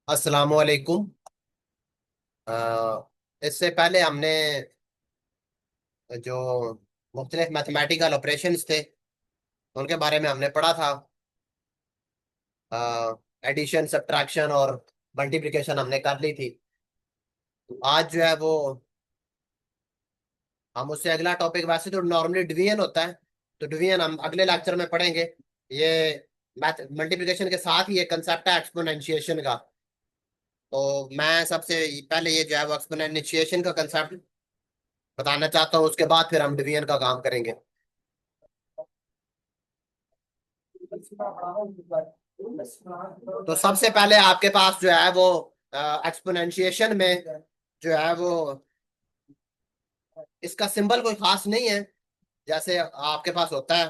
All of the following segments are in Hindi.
अस्सलाम वालेकुम। इससे पहले हमने जो मुख्तलिफ मैथमेटिकल ऑपरेशंस थे उनके बारे में हमने पढ़ा था। एडिशन, सब्ट्रैक्शन और मल्टीप्लिकेशन हमने कर ली थी। तो आज जो है वो हम उससे अगला टॉपिक, वैसे तो नॉर्मली डिवीजन होता है, तो डिवीजन हम अगले लेक्चर में पढ़ेंगे। ये मैथ मल्टीप्लिकेशन के साथ ही एक कंसेप्ट है एक्सपोनेंशिएशन का। तो मैं सबसे पहले ये जो है वो एक्सपोनेंशिएशन का कंसेप्ट बताना चाहता हूँ, उसके बाद फिर हम डिवीजन का काम करेंगे। तो सबसे पहले आपके पास जो है वो एक्सपोनेंशिएशन में जो है वो इसका सिंबल कोई खास नहीं है। जैसे आपके पास होता है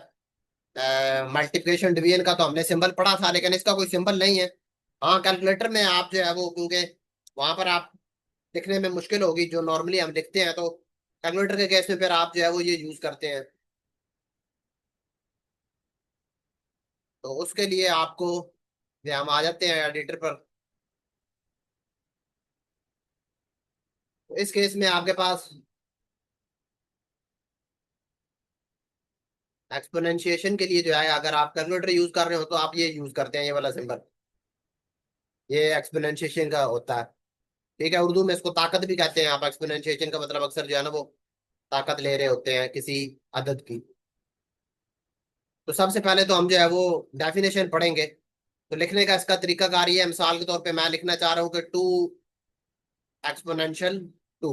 मल्टीप्लिकेशन डिवीजन का, तो हमने सिंबल पढ़ा था, लेकिन इसका कोई सिंबल नहीं है। हाँ, कैलकुलेटर में आप जो है वो, क्योंकि वहां पर आप लिखने में मुश्किल होगी जो नॉर्मली हम लिखते हैं, तो कैलकुलेटर के केस में फिर आप जो है वो ये यूज करते हैं। तो उसके लिए आपको ये हम आ जाते हैं एडिटर पर। तो इस केस में आपके पास एक्सपोनेंशिएशन के लिए जो है, अगर आप कैलकुलेटर यूज कर रहे हो तो आप ये यूज करते हैं, ये वाला सिंबल। ये एक्सपोनेंशिएशन का होता है। ठीक है, उर्दू में इसको ताकत भी कहते हैं। आप एक्सपोनेंशिएशन का मतलब अक्सर जो है ना वो ताकत ले रहे होते हैं किसी अदद की। तो सबसे पहले तो हम जो है वो डेफिनेशन पढ़ेंगे। तो लिखने का इसका तरीकाकार ये है, मिसाल के तौर पे मैं लिखना चाह रहा हूँ कि टू एक्सपोनेंशियल टू।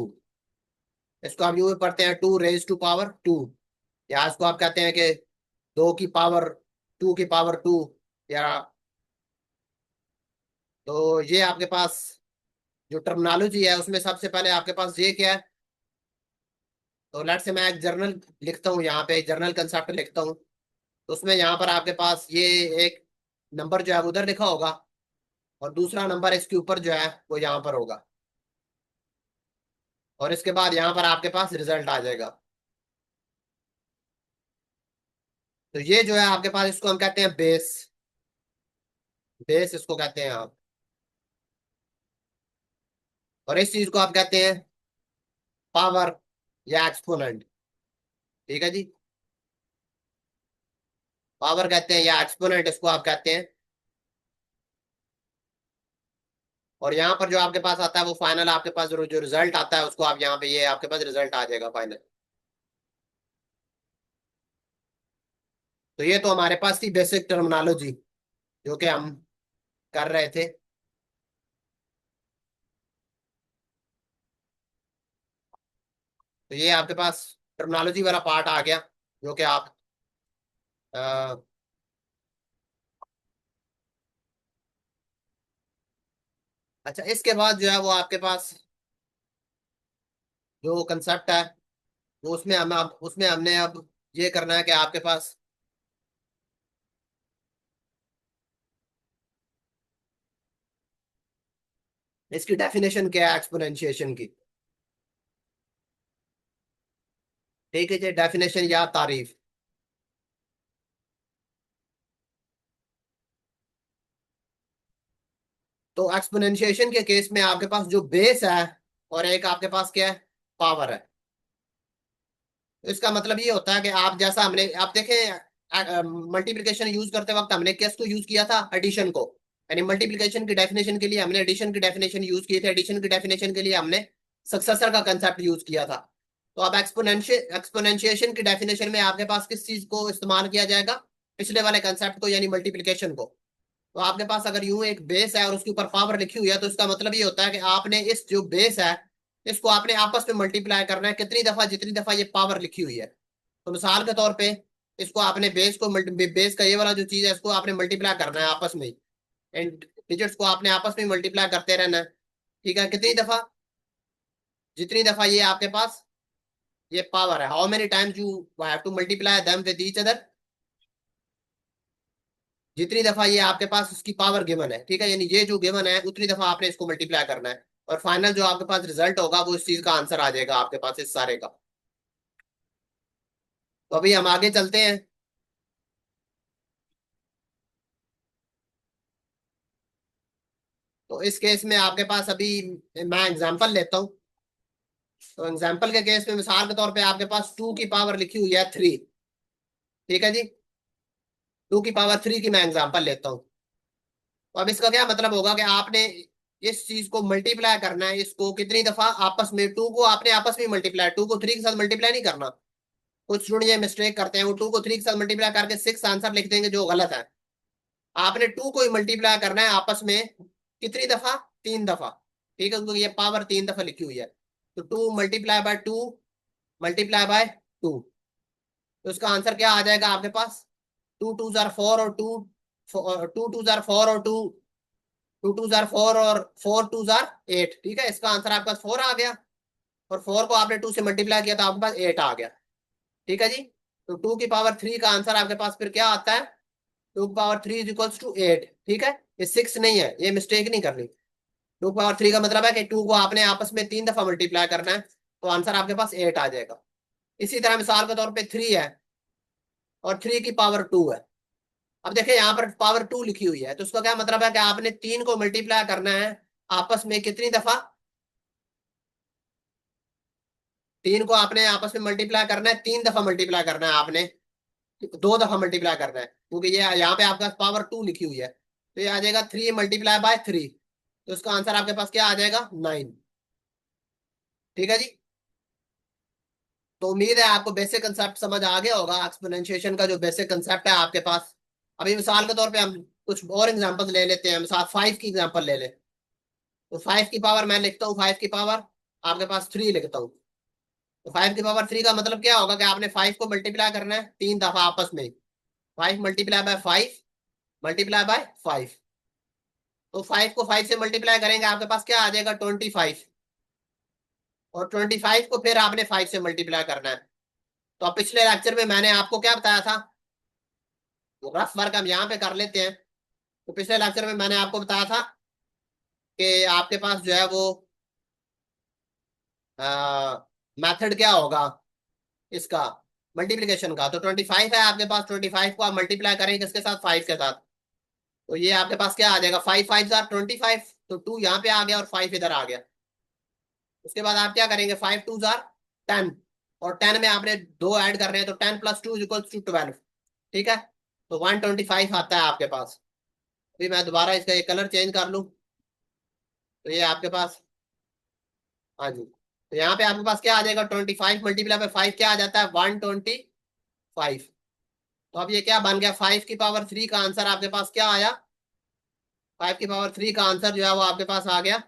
इसको हम यूं भी पढ़ते हैं, two raise to power two, या इसको आप कहते हैं कि दो की पावर, टू की पावर टू। या तो ये आपके पास जो टर्मिनोलॉजी है उसमें सबसे पहले आपके पास ये क्या है। तो लेट से मैं एक जर्नल लिखता हूँ, यहाँ पे जर्नल कंसेप्ट लिखता हूँ। तो उसमें यहाँ पर आपके पास ये एक नंबर जो है वो उधर लिखा होगा, और दूसरा नंबर इसके ऊपर जो है वो यहाँ पर होगा, और इसके बाद यहाँ पर आपके पास रिजल्ट आ जाएगा। तो ये जो है आपके पास, इसको हम कहते हैं बेस। बेस इसको कहते हैं आप, और इस चीज को आप कहते हैं पावर या एक्सपोनेंट। ठीक है जी, पावर कहते हैं या एक्सपोनेंट इसको आप कहते हैं। और यहाँ पर जो आपके पास आता है वो फाइनल, आपके पास जो रिजल्ट आता है उसको आप यहाँ पे, ये आपके पास रिजल्ट आ जाएगा फाइनल। तो ये तो हमारे पास थी बेसिक टर्मिनोलॉजी जो कि हम कर रहे थे। तो ये आपके पास टर्मिनोलॉजी वाला पार्ट आ गया, जो कि आप अ, अच्छा, इसके बाद जो है वो आपके पास जो कंसेप्ट है वो, उसमें हम अब उसमें हमने अब ये करना है कि आपके पास इसकी डेफिनेशन क्या है एक्सपोनेंशिएशन की। ठीक है जी, डेफिनेशन या तारीफ। तो एक्सपोनेंशिएशन के केस में आपके पास जो बेस है और एक आपके पास क्या है, पावर है। तो इसका मतलब ये होता है कि आप जैसा हमने, आप देखें मल्टीप्लिकेशन यूज करते वक्त हमने किस को यूज किया था, एडिशन को। यानी मल्टीप्लिकेशन की डेफिनेशन के लिए हमने एडिशन की डेफिनेशन यूज की थी, एडिशन की डेफिनेशन के लिए हमने सक्सेसर का कंसेप्ट यूज किया था। तो अब एक्सपोनेंशिएशन की डेफिनेशन में आपके पास किस चीज को इस्तेमाल किया जाएगा, पिछले वाले कंसेप्ट को, यानी मल्टीप्लिकेशन को। तो आपके पास अगर यूं एक बेस है और उसके ऊपर पावर लिखी हुई है, तो इसका मतलब ये होता है कि आपने इस जो बेस है इसको आपने आपस में मल्टीप्लाई करना है कितनी दफा, जितनी दफा ये पावर लिखी हुई है। तो मिसाल के तौर पे इसको आपने बेस का ये वाला जो चीज है इसको आपने मल्टीप्लाई करना है आपस में, एंड डिजिट्स को आपने आपस में मल्टीप्लाई करते रहना है। ठीक है, कितनी दफा, जितनी दफा ये आपके पास ये पावर है, how many times you have to multiply them with each other. जितनी दफा ये आपके पास उसकी पावर गिवन है, ठीक है, यानी ये जो गिवन है उतनी दफा आपने इसको मल्टीप्लाई करना है, और फाइनल जो आपके पास रिजल्ट होगा वो इस चीज का आंसर आ जाएगा आपके पास इस सारे का। तो अभी हम आगे चलते हैं। तो इस केस में आपके पास अभी मैं एग्जांपल लेता हूँ। तो एग्जांपल के केस में मिसाल के तौर पे आपके पास 2 की पावर लिखी हुई है 3। ठीक है जी। 2 की पावर 3 की मैं एग्जांपल लेता हूँ। तो अब इसका क्या मतलब होगा कि आपने इस चीज को मल्टीप्लाई करना है, इसको कितनी दफा आपस में, 2 को आपने आपस में मल्टीप्लाई, 2 को 3 के साथ मल्टीप्लाई नहीं करना। कुछ स्टूडेंट ये मिस्टेक करते हैं, वो 2 को 3 के साथ मल्टीप्लाई करके 6 आंसर लिख देंगे, जो गलत है। आपने 2 को ही मल्टीप्लाई करना है आपस में कितनी दफा, 3 दफा। ठीक है, क्योंकि ये पावर 3 दफा लिखी हुई है। तो 2 मल्टीप्लाई बाय 2 मल्टीप्लाई बाय 2। तो इसका आंसर क्या आ जाएगा आपके पास? 2 2 जार 4 और 2 2 2 जार 4 और 2 2 जार 4 और 4 2 जार 8। ठीक है, इसका आंसर आपके पास 4 आ गया। और 4 को आपने 2 से मल्टीप्लाई किया तो आपके पास 8 आ गया। ठीक है जी। तो 2 की पावर 3 का आंसर आपके पास फिर क्या आता है? 2 की पावर 3 इज इक्वल्स टू 8। ठीक है, ये 6 नहीं है, ये मिस्टेक नहीं करनी। 2 की पावर 3 का मतलब है कि 2 को आपने आपस में 3 दफा मल्टीप्लाई करना है, तो आंसर आपके पास 8 आ जाएगा। इसी तरह मिसाल के तौर पे 3 है और 3 की पावर 2 है। अब देखिए यहाँ पर पावर 2 लिखी हुई है, तो उसका क्या मतलब है कि आपने 3 को मल्टीप्लाई करना है आपस में कितनी दफा? 3 को आपने आपस में मल्टीप्लाई करना है, 3 दफा मल्टीप्लाई करना है आपने, 2 दफा मल्टीप्लाई करना है, क्योंकि ये यहाँ पे आपके पास पावर 2 लिखी हुई है। तो ये आ जाएगा 3 मल्टीप्लाई बाय 3। तो इसका आंसर आपके पास क्या आ जाएगा? 9। ठीक है जी। तो उम्मीद है आपको बेसिक कंसेप्ट समझ आ गया होगा, एक्सपोनेंशिएशन का जो बेसिक कंसेप्ट है आपके पास। अभी मिसाल के तौर पे हम कुछ और एग्जांपल्स ले लेते हैं। मिसाल 5 की एग्जांपल ले ले। तो 5 की पावर मैं लिखता हूँ, 5 की पावर आपके पास 3 लिखता हूँ। तो 5 की पावर 3 का मतलब क्या होगा कि आपने 5 को मल्टीप्लाई करना है 3 दफा आपस में। 5 मल्टीप्लाई बाय 5 मल्टीप्लाई बाय 5। तो 5 को 5 से मल्टीप्लाई करेंगे, आपके पास क्या आ जाएगा? 25। और 25 को फिर आपने 5 से मल्टीप्लाई करना है। तो अब पिछले लेक्चर में मैंने आपको क्या बताया था? रफ वर्क हम यहाँ पे कर लेते हैं। तो पिछले लेक्चर में मैंने आपको बताया था कि आपके पास जो है वो मेथड क्या होगा इसका, मल्टीप्लिकेशन का। तो 25 है आपके पास, 25 को आप मल्टीप्लाई करेंगे किसके साथ? 5 के साथ। तो ये आपके पास क्या आ जाएगा? 5 5 जार 25। तो 2 यहाँ पे आ गया और 5 इधर आ गया। उसके बाद आप क्या करेंगे? 5 2 जार 10। और 10 में आपने 2 ऐड कर रहे हैं, तो 10 + 2 = 12। ठीक है, तो 125 आता है आपके पास। अभी मैं दोबारा इसका एक कलर चेंज कर लूँ। तो ये आपके पास, हाँ जी, तो यहाँ पे आपके पास क्या आ जाएगा? 25 मल्टीप्लाई बाय 5 क्या आ जाता है? 125। तो अब ये क्या बन गया? 5 की पावर 3 का आंसर आपके पास क्या आया? 5 की पावर 3 का आंसर जो है वो आपके पास आ गया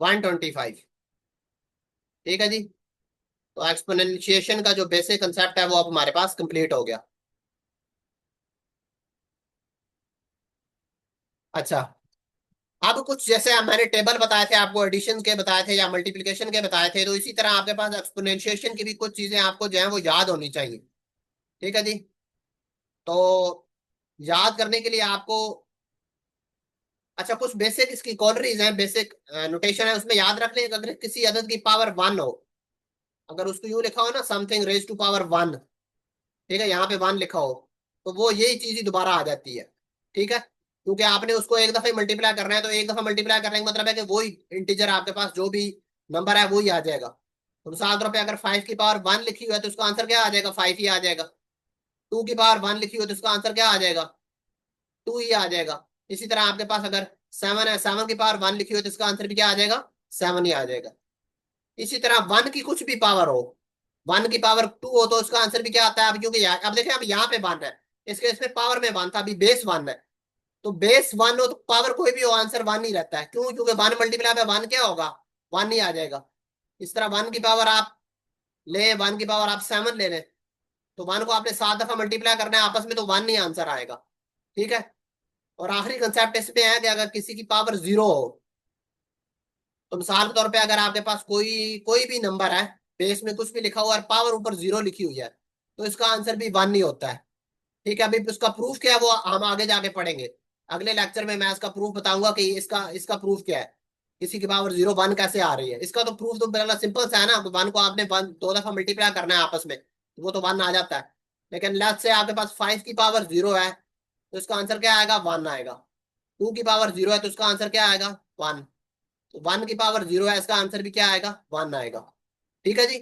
125। ठीक है जी। तो एक्सपोनेंशिएशन का जो बेसिक कंसेप्ट है वो अब हमारे पास कंप्लीट हो गया। अच्छा, अब कुछ जैसे मैंने टेबल बताए थे आपको, एडिशन के बताए थे या मल्टीप्लिकेशन के बताए थे, तो इसी तरह आपके पास एक्सपोनेंशिएशन की भी कुछ चीजें आपको जो है वो याद होनी चाहिए। ठीक है जी। तो याद करने के लिए आपको, अच्छा, कुछ बेसिक इसकी कॉलरीज हैं, बेसिक नोटेशन है, उसमें याद रख लें कि अगर किसी अदद की पावर 1 हो, अगर उसको यूं लिखा हो ना, समथिंग रेज टू पावर 1। ठीक है, यहाँ पे 1 लिखा हो, तो वो यही चीज ही दोबारा आ जाती है। ठीक है, क्योंकि आपने उसको एक दफा मल्टीप्लाई करना है, तो एक दफा मल्टीप्लाई करने का मतलब है कि वही इंटीजर आपके पास जो भी नंबर है वही आ जाएगा। तो मिसाल के तौर पे अगर 5 की पावर 1 लिखी हुई है तो उसका आंसर क्या आ जाएगा? 5 ही आ जाएगा। 2 की पावर 1 लिखी हुई है तो उसका आंसर क्या आ जाएगा? 2 ही आ जाएगा। इसी तरह आपके पास अगर 7 है, 7 की पावर 1 लिखी हुई है तो इसका आंसर भी क्या आ जाएगा? 7 ही आ जाएगा। इसी तरह 1 की कुछ भी पावर हो, 1 की पावर 2 हो, तो उसका आंसर भी क्या आता है? अब क्योंकि अब देखिए, अब यहाँ पे 1 है, इसमें पावर में 1 था, अभी बेस 1 है। तो बेस 1 हो तो पावर कोई भी हो, आंसर 1 ही रहता है। क्यों? क्योंकि 1 मल्टीप्लाई बाय 1 क्या होगा? 1 ही आ जाएगा। इस तरह 1 की पावर आप ले, 1 की पावर आप 7 ले लें, तो 1 को आपने 7 दफा मल्टीप्लाई करना है आपस में, तो 1 ही आंसर आएगा। ठीक है। और आखिरी कंसेप्ट इसमें है कि अगर किसी की पावर 0 हो, तो मिसाल के तौर पे अगर आपके पास कोई कोई भी नंबर है, बेस में कुछ भी लिखा हुआ है, पावर ऊपर 0 लिखी हुई है, तो इसका आंसर भी 1 ही होता है। ठीक है, अभी उसका प्रूफ क्या है वो हम आगे जाके पढ़ेंगे। अगले लेक्चर में मैं इसका प्रूफ बताऊंगा कि इसका इसका प्रूफ क्या है, किसी की पावर 0 1 कैसे आ रही है। इसका तो प्रूफ तो पहला सिंपल सा है ना, 1 को आपने 2 दफा मल्टीप्लाई करना है आपस में, तो वो तो 1 आ जाता है। लेकिन लेट्स से आपके पास 5 की पावर 0 है, तो इसका आंसर क्या आएगा? 1 आएगा। टू की पावर जीरो है तो उसका आंसर क्या आएगा? वन। तो वन की पावर जीरो है, इसका आंसर भी क्या आएगा? वन आएगा। ठीक है जी।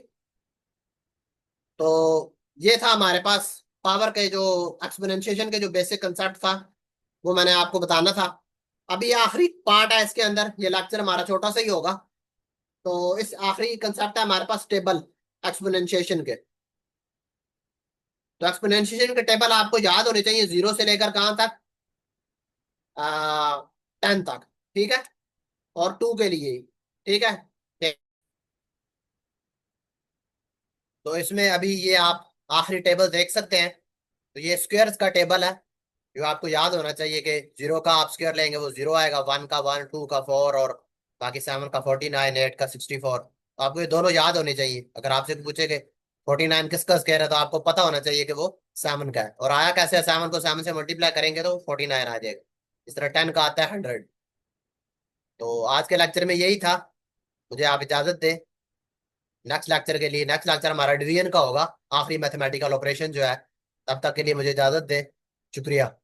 तो ये था हमारे पास पावर के जो एक्सपोनेंशिएशन के जो बेसिक कंसेप्ट था, वो मैंने आपको बताना था। अभी ये आखिरी पार्ट है इसके अंदर, ये लेक्चर हमारा छोटा सा ही होगा। तो इस आखिरी कंसेप्ट है हमारे पास टेबल एक्सपोनेंशिएशन के। तो एक्सपोनेंशिएशन के टेबल आपको याद होने चाहिए, जीरो से लेकर कहाँ तक? आ, 10 तक। ठीक है। और टू के लिए। ठीक है। तो इसमें अभी ये आप आखिरी टेबल देख सकते हैं। तो ये स्क्वायर्स का टेबल है, जो आपको याद होना चाहिए कि जीरो का आप स्क्वायर लेंगे वो जीरो आएगा, वन का वन, टू का फोर, और बाकी सेवन का 49, एट का 64। तो आपको ये दोनों याद होने चाहिए। अगर आपसे पूछे कि 49 किसका स्क्वायर है, तो आपको पता होना चाहिए कि वो सेवन का है। और आया कैसे है? सेवन को सेवन से मल्टीप्लाई करेंगे तो 49 आ जाएगा। इस तरह 10 का आता है 100। तो आज के लेक्चर में यही था। मुझे आप इजाजत दें। नेक्स्ट लेक्चर के लिए, नेक्स्ट लेक्चर हमारा डिवीजन का होगा, आखिरी मैथमेटिकल ऑपरेशन जो है। तब तक के लिए मुझे इजाजत दें। शुक्रिया।